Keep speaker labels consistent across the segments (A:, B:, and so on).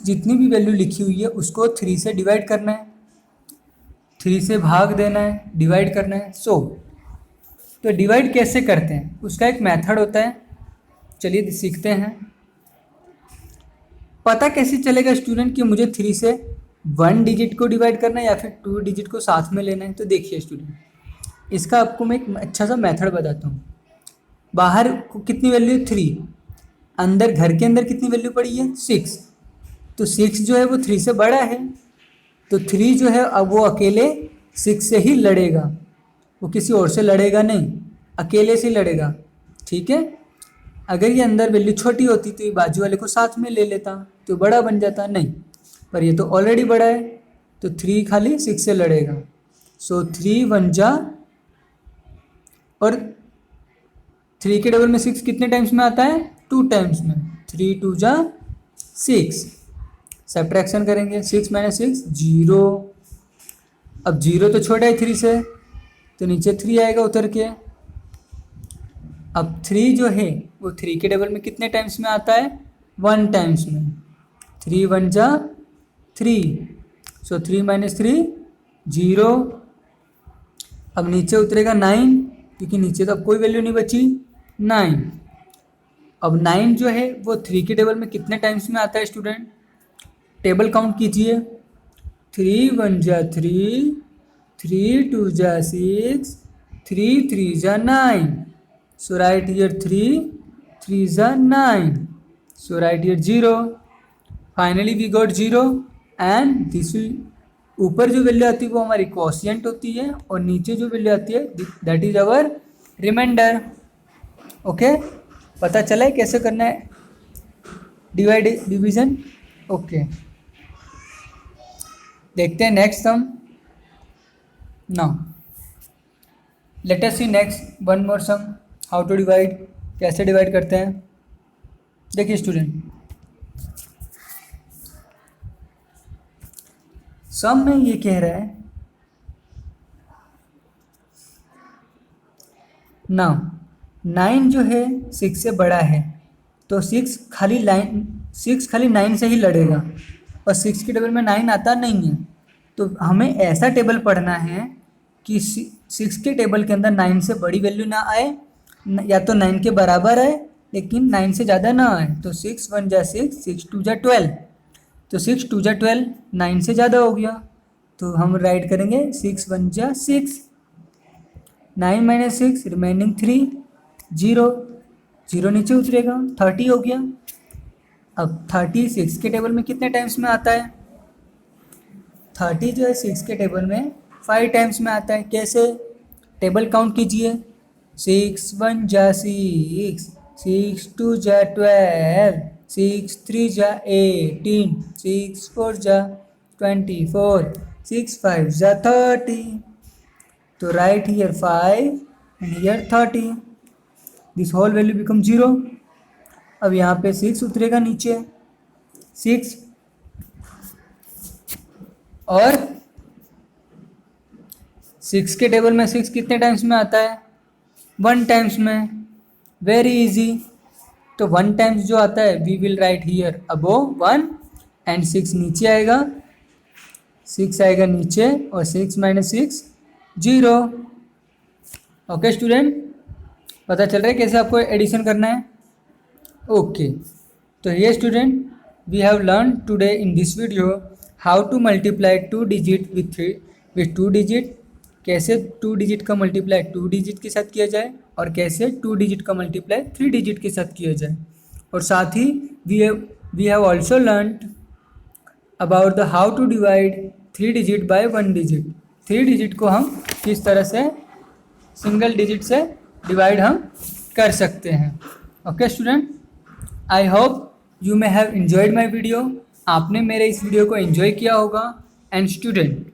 A: जितनी भी वैल्यू लिखी हुई है उसको 3 से डिवाइड करना है, 3 से भाग देना है, डिवाइड करना है। तो डिवाइड कैसे करते हैं उसका एक मेथड होता है, चलिए सीखते हैं। पता कैसे चलेगा स्टूडेंट कि मुझे 3 से 1 डिजिट को डिवाइड करना है या फिर 2 डिजिट को साथ में लेना है? तो देखिए स्टूडेंट, इसका आपको मैं एक अच्छा सा मेथड बताता हूँ। बाहर कितनी वैल्यू है? 3। अंदर घर के अंदर कितनी वैल्यू पड़ी है? 6। तो 6 जो है वो 3 से बड़ा है, तो 3 जो है अब वो अकेले 6 से ही लड़ेगा, वो किसी और से लड़ेगा नहीं, अकेले से लड़ेगा। ठीक है, अगर ये अंदर वैल्यू छोटी होती तो ये बाजू वाले को साथ में ले लेता तो बड़ा बन जाता, नहीं, पर ये तो ऑलरेडी बड़ा है, तो 3 खाली 6 से लड़ेगा। सो 3 1 जा, और 3 के डबल में 6 कितने टाइम्स में आता है? 2 टाइम्स में। 3 2 जा 6। सब्ट्रैक्शन करेंगे, 6 - 6 0। अब 0 तो छोटा है 3 से, तो नीचे 3 आएगा उतर के। अब 3 जो है वो 3 के डबल में कितने टाइम्स में आता है? 1 टाइम्स में। 3 1 जा 3, सो 3 - 3 0। अब नीचे उतरेगा 9, क्योंकि नीचे तो अब कोई वैल्यू नहीं बची, 9। अब 9 जो है वो 3 के टेबल में कितने टाइम्स में आता है स्टूडेंट? टेबल काउंट कीजिए। 3 1 जा 3, 3 2 जा 6, 3 3 जा 9। So write here 3 3 जा 9. So write here 0. Finally we got 0, and this will, ऊपर जो वैल्यू आती है वो हमारी क्वोशिएंट होती है, और नीचे जो वैल्यू आती है that is our remainder. Okay, पता चला है कैसे करना है डिवीजन? ओके, देखते हैं next sum. Now let us see next one more sum, how to divide, कैसे डिवाइड करते हैं। देखिए स्टूडेंट, सम में ये कह रहा है नाउ 9 जो है 6 से बड़ा है, तो 6 खाली 9 से ही लड़ेगा, और 6 के टेबल में 9 आता नहीं है। तो हमें ऐसा टेबल पढ़ना है कि 6 के टेबल के अंदर 9 से बड़ी वैल्यू ना आए, या तो 9 के बराबर आए लेकिन 9 से ज़्यादा ना आए। तो 6 1 जा 6, 6 2 जा 12, तो 6 2 जा 12, 9 से ज़्यादा हो गया, तो हम राइट करेंगे 6 1 जा 6, 9 - 6 रिमेनिंग 3, 0 0 नीचे उतरेगा, 30 हो गया। अब 36 के टेबल में कितने टाइम्स में आता है? 30 जो है 6 के टेबल में 5 टाइम्स में आता है। कैसे? टेबल काउंट कीजिए। 6 1 जा 6, 6 2 जा 12, 6 3 जा 18, 6 4 जा 24, 6 5 जा 30। तो right here 5 and here 30, this whole value become 0। अब यहाँ पे 6 उतरेगा नीचे, 6, और 6 के टेबल में 6 कितने टाइम्स में आता है? 1 टाइम्स में। Very easy. तो 1 टाइम्स जो आता है we will write here above 1, and 6 नीचे आएगा, 6 आएगा नीचे, और 6 - 6 0। ओके स्टूडेंट, पता चल रहा है कैसे आपको एडिशन करना है? ओके, तो ये student we have learn today in this video how to multiply 2 digit with 2 digit, कैसे 2 डिजिट का मल्टीप्लाई 2 डिजिट के साथ किया जाए, और कैसे 2 डिजिट का मल्टीप्लाई 3 डिजिट के साथ किया जाए। और साथ ही we have also learn about the how to divide 3 digit by 1 digit. 3 digit को हम किस तरह से सिंगल डिजिट से डिवाइड हम कर सकते हैं। Okay student, I hope you may have enjoyed my video. आपने मेरे इस वीडियो को एंजॉय किया होगा। एंड स्टूडेंट,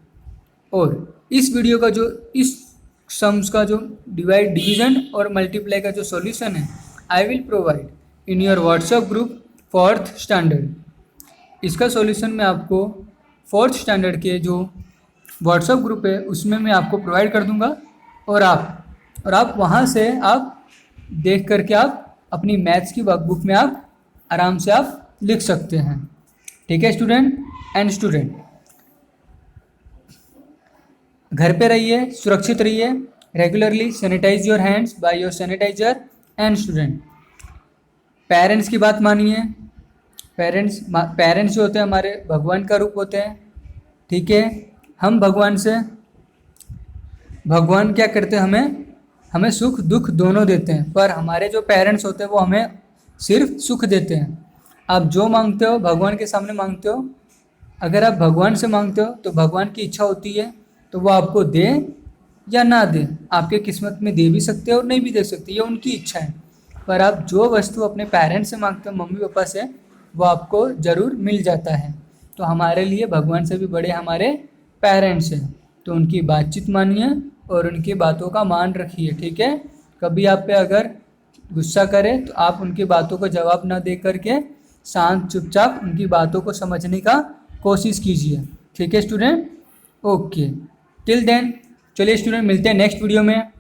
A: और इस वीडियो का जो इस सम्स का जो डिवीजन और मल्टीप्लाई का जो सॉल्यूशन है, I will provide in your WhatsApp group 4th standard. इसका सॉल्यूशन मैं आपको 4th स्टैंडर्ड के जो व्हाट्सएप ग्रुप है उसमें मैं आपको प्रोवाइड कर दूंगा, और आप वहाँ से आप देख करके आप अपनी मैथ्स की वर्कबुक में आप आराम से आप लिख सकते हैं। ठीक है स्टूडेंट एंड स्टूडेंट, घर पे रहिए, सुरक्षित रहिए, regularly sanitise your hands by your sanitiser and student parents की बात मानिए। पेरेंट्स जो होते हैं हमारे भगवान का रूप होते हैं, ठीक है। हम भगवान क्या करते हैं, हमें सुख दुख दोनों देते हैं, पर हमारे जो पेरेंट्स होते हैं वो हमें सिर्फ सुख देते हैं। आप जो मांगते हो भगवान के सामने मांगते हो, अगर आप भगवान से मांगते हो तो भगवान की इच्छा होती है तो वो आपको दे या ना दे, आपके किस्मत में दे भी सकते हो और नहीं भी दे सकते, ये उनकी इच्छा है। पर आप जो वस्तु अपने पेरेंट्स से मांगते हो, मम्मी पापा से, वो आपको ज़रूर मिल जाता है। तो हमारे लिए भगवान से भी बड़े हमारे पेरेंट्स हैं, तो उनकी बातचीत मानिए और उनकी बातों का मान रखिए, ठीक है। कभी आप पे अगर गुस्सा करे तो आप उनकी बातों को जवाब ना दे करके शांत चुपचाप उनकी बातों को समझने का कोशिश कीजिए, ठीक है स्टूडेंट। ओके, टिल देन चलिए स्टूडेंट मिलते हैं नेक्स्ट वीडियो में।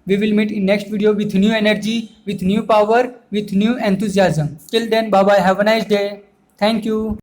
A: We will meet in next video with new energy, with new power, with new enthusiasm. Till then bye bye, have a nice day, thank you.